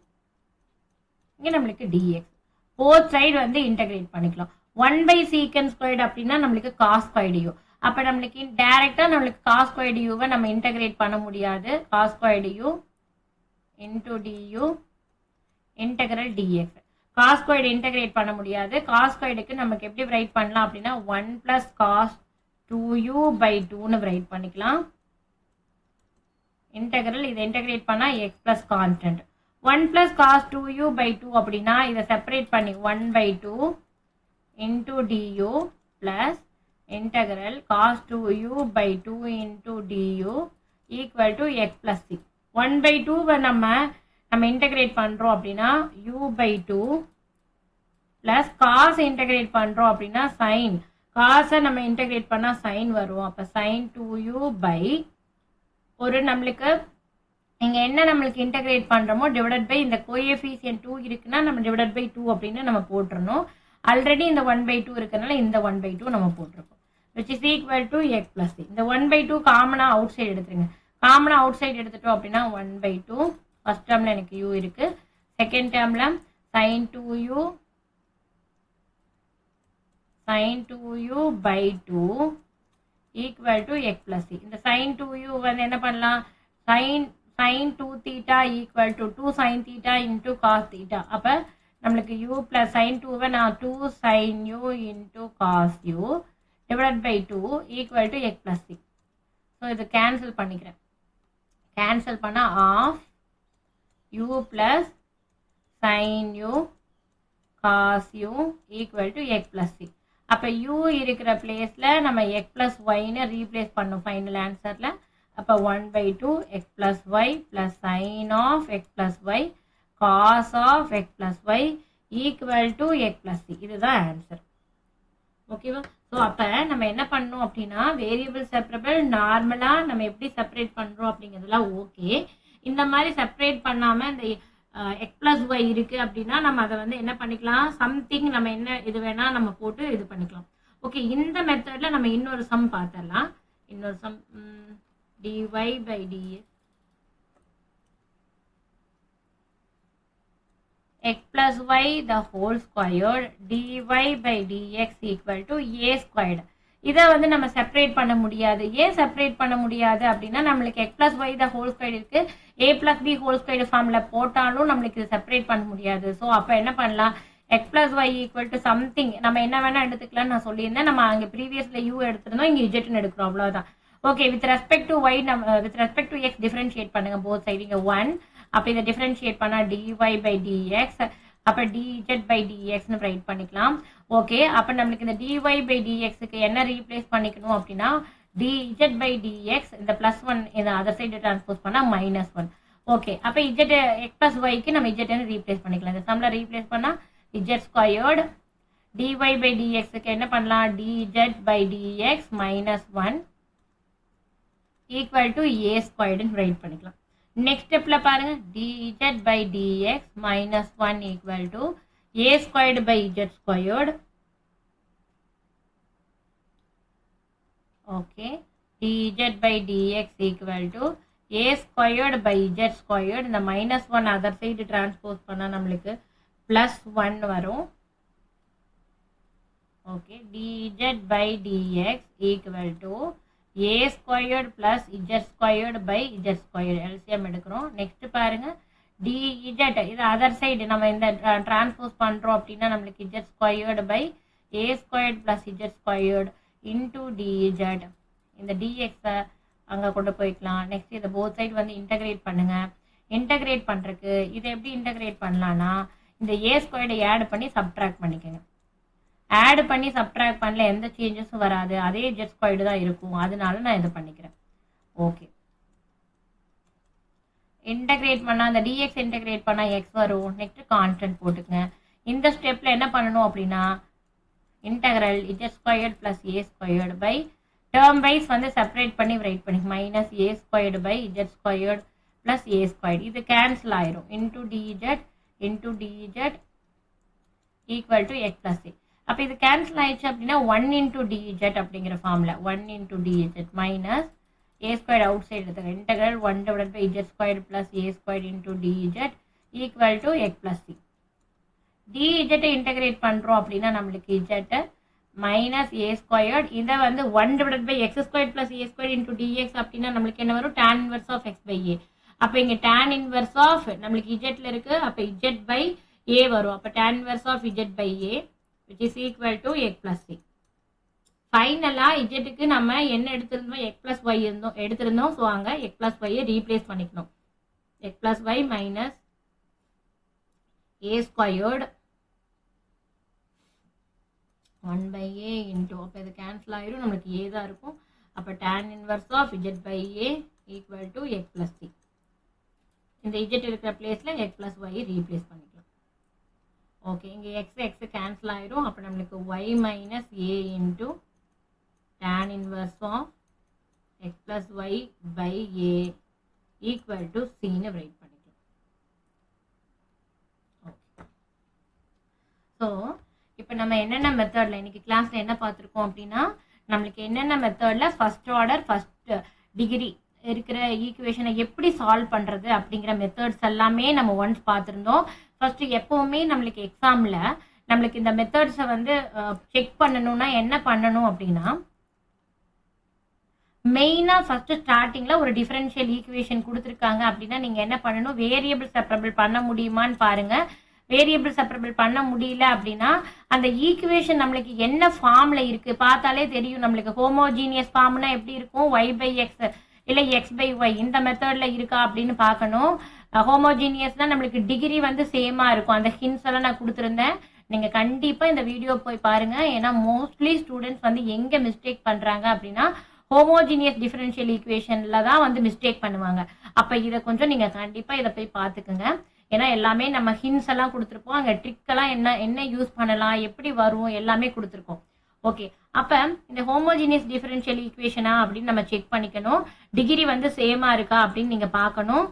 A: இங்க நம்மளுக்கு dx. போத் சைடு வந்து இன்டகிரேட் பண்ணிக்கலாம். 1 by secant squared அப்படின்னா நம்மளுக்கு cos squared u. அப்போ நம்மளுக்கு டைரக்டா நம்மளுக்கு cos squared u-வை நம்ம இன்டகிரேட் பண்ண முடியாது. cos squared u into du integral dx. cos squared integrate பண்ண முடியாது. cos squared-க்கு நமக்கு எப்படி ரைட் பண்ணலாம் அப்படின்னா 1 plus cos 2u by 2னு ரைட் பண்ணிக்கலாம். இன்டகிரல் இதை இன்டகிரேட் பண்ணா x plus constant. 1 plus cos 2u by 2 அப்படின்னா இதை செப்பரேட் பண்ணி 1 by 2 into du plus integral cos 2u by 2 into du equal to x plus c. 1 by 2 நம்ம இன்டகிரேட் பண்றோம் அப்படின்னா u by 2 plus cos integrate பண்றோம் அப்படின்னா sin. cos நம்ம இன்டகிரேட் பண்ணா sin வரும். அப்ப sin 2u by ஒரு நம்மளுக்கு இங்க என்ன நம்மளுக்கு இன்டகிரேட் பண்றோமோ டிவைடட் பை இந்த கோஎஃபிஷியன்ட் 2 இருக்குன்னா நம்ம டிவைடட் பை 2 அப்படின்னு நம்ம போட்டுறணும். ஆல்ரெடி இந்த 1 by 2 இருக்கனால இந்த 1 by 2 நம்ம போட்டிருக்கோம். which is equal to x plus c. இந்த 1 by 2 காமனா அவுட் சைடு எடுத்துருங்க. காமனா அவுட் சைடு எடுத்துட்டோம் அப்படின்னா 1 by 2 ஃபர்ஸ்ட் டேர்ம்ல எனக்கு u இருக்கு. செகண்ட் டேர்ம்ல sin 2u by 2 equal to x plus c. இந்த sin 2u வந்து என்ன பண்ணலாம்? sin 2 theta equal to 2 sin theta into cos theta. அப்போ நம்மளுக்கு u plus sin 2வை நான் 2 sin u into cos u divided by 2 equal to x plus c. So இது கேன்சல் பண்ணிக்கிறேன். கேன்சல் பண்ணால் of u plus sin u cos u equal to x plus c. அப்போ u இருக்கிற பிளேஸில் நம்ம x plus yன்னு ரீப்ளேஸ் பண்ணோம் ஃபைனல் ஆன்சரில். அப்போ 1/2 x plus y plus sin of x plus y cos of x plus y equal to x plus c. இதுதான் ஆன்சர். ஓகேவா? ஸோ அப்போ நம்ம என்ன பண்ணணும் அப்படின்னா வேரியபிள் செப்பரபிள் நார்மலாக நம்ம எப்படி செப்பரேட் பண்ணுறோம் அப்படிங்கிறதுலாம் ஓகே. இந்த மாதிரி செப்பரேட் பண்ணாமல் இந்த எக்ஸ் பிளஸ் ஒய் இருக்கு அப்படின்னா நம்ம அதை வந்து என்ன பண்ணிக்கலாம், சம்திங் நம்ம என்ன இது வேணா நம்ம போட்டு இது பண்ணிக்கலாம். ஓகே, இந்த மெத்தட்ல நம்ம இன்னொரு சம் பார்த்துடலாம். இன்னொரு some dy by dx x plus y the whole squared dy by dx equal to a squared. இதை வந்து நம்ம செப்பரேட் பண்ண முடியாது. ஏன் செப்பரேட் பண்ண முடியாது அப்படின்னா நம்மளுக்கு x plus y the whole squared இருக்கு, a plus b whole squared ஃபார்ம்ல போட்டாலும் நம்மளுக்கு இது செப்பரேட் பண்ண முடியாது. ஸோ அப்போ என்ன பண்ணலாம், x plus y equal to something நம்ம என்ன வேணா எடுத்துக்கலாம்னு நான் சொல்லியிருந்தேன். நம்ம அங்கே ப்ரீவியஸ்ல u எடுத்துருந்தோம், இங்கே z எடுக்கிறோம், அவ்வளோதான். Okay, with respect to y நம்ம with respect to x differentiate பண்ணுங்க போத் சைடு. இங்கே 1 அப்போ இதை டிஃபரன்ஷியேட் பண்ணால் dy by dx அப்போ dz by dxன்னு ரைட் பண்ணிக்கலாம். ஓகே, அப்போ நம்மளுக்கு இந்த dy by dxக்கு என்ன ரீப்ளேஸ் பண்ணிக்கணும் அப்படின்னா dz by dx இந்த +1 இந்த அதர் சைடு டிரான்ஸ்போஸ் பண்ணால் -1. ஓகே, அப்போ z x plus yக்கு நம்ம z ரீப்ளேஸ் பண்ணிக்கலாம். இந்த சம்ல ரீப்ளேஸ் பண்ணால் z ஸ்கொயர்டு dy by dxக்கு என்ன பண்ணலாம், dz by dx -1 equal to a ஸ்கொயர்டுன்னு ரைட் பண்ணிக்கலாம். நெக்ஸ்ட் ஸ்டெப்ல பாருங்க, dz by dx -1 equal to a squared by z squared. Okay, dz by dx equal to a squared by z squared. இந்த -1 அதர் சைடு டிரான்ஸ்போஸ் பண்ணா நம்மளுக்கு +1 வரும். Okay, dz by dx equal to a squared plus z squared by z squared. LCM எடுக்கிறோம். நெக்ஸ்ட் பாருங்க, dz இது அதர் சைடு நம்ம இந்த டிரான்ஸ்போஸ் பண்றோம் அப்படின்னா நம்மளுக்கு z squared by a squared plus z squared into dz. இந்த dx அங்க கொண்டு போய்க்கலாம். நெக்ஸ்ட் இதை போத் சைடு வந்து இன்டகிரேட் பண்ணுங்க. இன்டகிரேட் பண்றதுக்கு இதை எப்படி இன்டகிரேட் பண்ணலாம்னா இந்த a squared ஆட் பண்ணி சப்ட்ராக்ட் பண்ணிக்கோங்க. ஆட் பண்ணி சப்ட்ராக்ட் பண்ணல எந்த சேஞ்சஸும் வராது, அதே z ஸ்கொயர்டு தான் இருக்கும். அதனால நான் இதை பண்ணிக்கிறேன். ஓகே, இன்டகிரேட் பண்ணா அந்த dx இன்டகிரேட் பண்ணா x வரும். நெக்ஸ்ட் கான்ஸ்டன்ட் போட்டுக்கங்க. இந்த ஸ்டெப்ல என்ன பண்ணணும் அப்படின்னா integral z squared plus a squared by term wise வந்து செப்பரேட் பண்ணி ரைட் பண்ணி -a squared by z squared plus a squared. இது கேன்சல் ஆயிரும். Into dz equal to x plus a. அப்போ இது கேன்சல் ஆயிடுச்சு அப்படின்னா 1 into dz அப்படிங்கிற ஃபார்ம்ல 1 into dz minus a square outside எடுத்துங்க. Integral 1 divided by z square plus a square into dz equal to x plus c. dz integrate பண்றோம் அப்படின்னா நம்மளுக்கு z மைனஸ் a ஸ்கொயர், இதை வந்து 1 divided by x square plus a square into dx அப்படின்னா நம்மளுக்கு என்ன வரும், tan inverse of x by a. அப்போ இங்க tan inverse of நம்மளுக்கு zல இருக்கு, அப்போ z by a வரும். அப்போ tan inverse of z by a which is equal to x plus c. ஃபைனலா z நம்ம என்ன எடுத்திருந்தோம், x plus y எடுத்திருந்தோம். ஸோ அங்க x plus y ரீப்ளேஸ் பண்ணிக்கணும். x plus y minus a squared 1 by a into அப்போ இது கேன்சல் ஆயிரும், நம்மளுக்கு a தான் இருக்கும். அப்போ tan inverse of z by a equal to x plus c. இந்த z இருக்கிற பிளேஸ்ல x plus y ரீப்ளேஸ் பண்ணிக்கலாம். ஓகே, இங்கே x கேன்சல் ஆயிரும். அப்போ நம்மளுக்கு y minus a into tan inverse of x plus y by a equal to சின்னு ரைட் பண்ணிக்கலாம். ஓகே, ஸோ இப்போ நம்ம என்னென்ன மெத்தடில் இன்னைக்கு கிளாஸில் என்ன பார்த்துருக்கோம் அப்படின்னா நம்மளுக்கு என்னென்ன மெத்தடில் ஃபர்ஸ்ட் ஆர்டர் ஃபர்ஸ்ட் டிகிரி இருக்கிற ஈக்குவேஷனை எப்படி சால்வ் பண்ணுறது அப்படிங்கிற மெத்தட்ஸ் எல்லாமே நம்ம ஒன்ஸ் பார்த்துருந்தோம். ஃபர்ஸ்ட் எப்பவுமே நம்மளுக்கு எக்ஸாம்ல நம்மளுக்கு இந்த மெத்தட்ஸை வந்து செக் பண்ணணும்னா என்ன பண்ணணும் அப்படின்னா மெயினா ஃபர்ஸ்ட் ஸ்டார்டிங்ல ஒரு டிஃபரன்ஷியல் ஈக்குவேஷன் கொடுத்துருக்காங்க அப்படின்னா நீங்க என்ன பண்ணணும், வேரியபிள் செப்பரபிள் பண்ண முடியுமான்னு பாருங்க. வேரியபிள் செப்பரபிள் பண்ண முடியல அப்படின்னா அந்த ஈக்குவேஷன் நம்மளுக்கு என்ன ஃபார்ம்ல இருக்கு பார்த்தாலே தெரியும். நம்மளுக்கு ஹோமோஜீனியஸ் ஃபார்ம்னா எப்படி இருக்கும், y/x இல்லை x/y இந்த மெத்தட்ல இருக்கா அப்படின்னு பார்க்கணும். ஹோமோஜீனியஸ்னா நம்மளுக்கு டிகிரி வந்து சேமா இருக்கும். அந்த ஹிண்ட்ஸ் எல்லாம் நான் கொடுத்துருந்தேன். நீங்க கண்டிப்பா இந்த வீடியோ போய் பாருங்க. ஏன்னா மோஸ்ட்லி ஸ்டூடெண்ட்ஸ் வந்து எங்க மிஸ்டேக் பண்றாங்க அப்படின்னா ஹோமோஜீனியஸ் டிஃபரன்ஷியல் ஈக்குவேஷன்ல தான் வந்து மிஸ்டேக் பண்ணுவாங்க. அப்ப இதை கொஞ்சம் நீங்க கண்டிப்பா இதை போய் பார்த்துக்குங்க. ஏன்னா எல்லாமே நம்ம ஹிண்ட்ஸ் எல்லாம் கொடுத்துருப்போம். அங்க ட்ரிக் எல்லாம் என்ன என்ன யூஸ் பண்ணலாம், எப்படி வரும் எல்லாமே கொடுத்துருக்கோம். ஓகே, அப்ப இந்த ஹோமோஜீனியஸ் டிஃபரன்ஷியல் ஈக்குவேஷனா அப்படின்னு நம்ம செக் பண்ணிக்கணும். டிகிரி வந்து சேமா இருக்கா அப்படின்னு நீங்க பார்க்கணும்.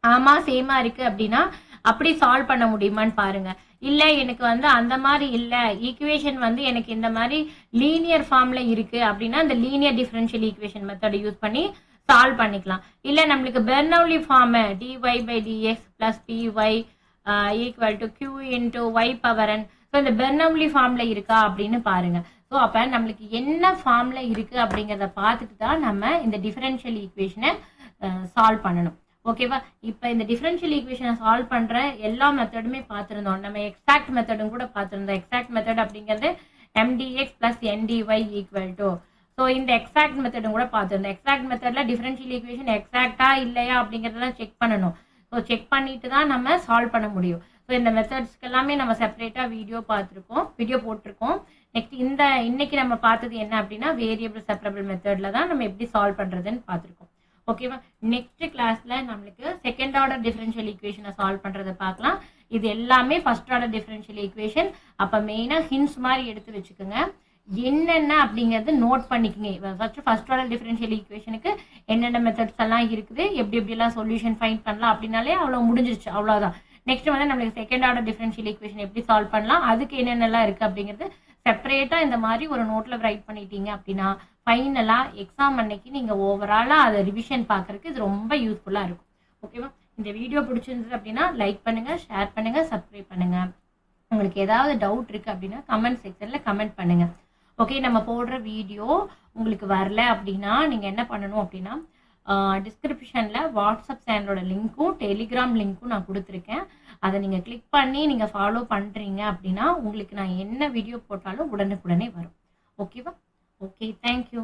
A: ஆமா சேமா இருக்கு அப்படின்னா அப்படி சால்வ் பண்ண முடியுமான்னு பாருங்க. இல்ல எனக்கு வந்து அந்த மாதிரி இல்ல, ஈக்குவேஷன் வந்து எனக்கு இந்த மாதிரி லீனியர் ஃபார்ம்ல இருக்கு அப்படின்னா அந்த linear differential equation method use பண்ணி சால்வ் பண்ணிக்கலாம். இல்ல நம்மளுக்கு Bernoulli form dy/dx plus py equal to q into y power n, so இந்த பெர்னௌலி ஃபார்ம்ல இருக்கா அப்படின்னு பாருங்க. ஸோ அப்ப நம்மளுக்கு என்ன ஃபார்ம்ல இருக்கு அப்படிங்கிறத பார்த்துட்டு தான் நம்ம இந்த டிஃபரன்ஷியல் ஈக்குவேஷனை சால்வ் பண்ணணும். ஓகேவா? இப்போ இந்த டிஃபரன்ஷியல் ஈக்குவேஷனை சால்வ் பண்ற எல்லா மெத்தடுமே பார்த்துருந்தோம். நம்ம எக்ஸாக்ட் மெத்தடும் கூட பார்த்துருந்தோம். எக்ஸாக்ட் மெத்தட் அப்படிங்கிறது mdx plus ndy equal to, so இந்த எக்ஸாக்ட் மெத்தடும் கூட பார்த்துருந்தோம். எக்ஸாக்ட் மெத்தட்ல டிஃபரன்ஷியல் ஈக்குவேஷன் எக்ஸாக்டா இல்லையா அப்படிங்கிறதெல்லாம் செக் பண்ணணும். ஸோ செக் பண்ணிட்டு தான் நம்ம சால்வ் பண்ண முடியும். ஸோ இந்த மெத்தட்ஸ்க்கு எல்லாமே நம்ம செப்பரேட்டா வீடியோ போட்டிருக்கோம். நெக்ஸ்ட் இன்னைக்கு நம்ம பார்த்தது என்ன அப்படின்னா வேரியபிள் செப்பரபிள் மெத்தட்ல தான் நம்ம எப்படி சால்வ் பண்றதுன்னு பார்த்துருக்கோம். ஓகேவா? நெக்ஸ்ட் கிளாஸ்ல நம்மளுக்கு செகண்ட் ஆர்டர் டிஃபரன்ஷியல் ஈக்குவேஷனை சால்வ் பண்றதை பார்க்கலாம். இது எல்லாமே ஃபர்ஸ்ட் ஆர்டர் டிஃபரன்ஷியல் ஈக்குவேஷன். அப்ப மெயினா ஹிண்ட்ஸ் மாதிரி எடுத்து வச்சுக்கோங்க. என்னென்ன அப்படிங்கறது நோட் பண்ணிக்கங்க. ஃபர்ஸ்ட் ஆர்டர் டிஃபரன்ஷியல் ஈக்குவேஷனுக்கு என்னென்ன மெத்தட்ஸ் எல்லாம் இருக்குது, எப்படி எல்லாம் சொல்யூஷன் ஃபைண்ட் பண்ணலாம் அப்படின்னாலே அவ்வளவு முடிஞ்சிருச்சு, அவ்வளவுதான். நெக்ஸ்ட் வந்து நம்மளுக்கு செகண்ட் ஆர்டர் டிஃபரன்ஷியல் ஈக்குவேஷன் எப்படி சால்வ் பண்ணலாம், அதுக்கு என்னென்னலாம் இருக்கு அப்படிங்கிறது செப்பரேட்டா இந்த மாதிரி ஒரு நோட்ல ரைட் பண்ணிட்டீங்க அப்படின்னா ஃபைனலா எக்ஸாம் அன்னைக்கு நீங்க ஓவராலா அதை ரிவிஷன் பார்க்கறதுக்கு இது ரொம்ப யூஸ்ஃபுல்லா இருக்கும். ஓகேவா? இந்த வீடியோ பிடிச்சிருந்தது அப்படின்னா லைக் பண்ணுங்க, ஷேர் பண்ணுங்க, சப்ஸ்கிரைப் பண்ணுங்க. உங்களுக்கு ஏதாவது டவுட் இருக்கு அப்படின்னா கமெண்ட் செக்ஷன்ல கமெண்ட் பண்ணுங்க. ஓகே, நம்ம போடுற வீடியோ உங்களுக்கு வரல அப்படின்னா நீங்க என்ன பண்ணணும் அப்படின்னா டிஸ்கிரிப்ஷன்ல வாட்ஸ்அப் சேனலோட லிங்க்கும் டெலிகிராம் லிங்க்கும் நான் கொடுத்துருக்கேன். அதை நீங்க கிளிக் பண்ணி நீங்க ஃபாலோ பண்றீங்க அப்படின்னா உங்களுக்கு நான் என்ன வீடியோ போட்டாலும் உடனுக்குடனே வரும். ஓகேவா? Okay, thank you.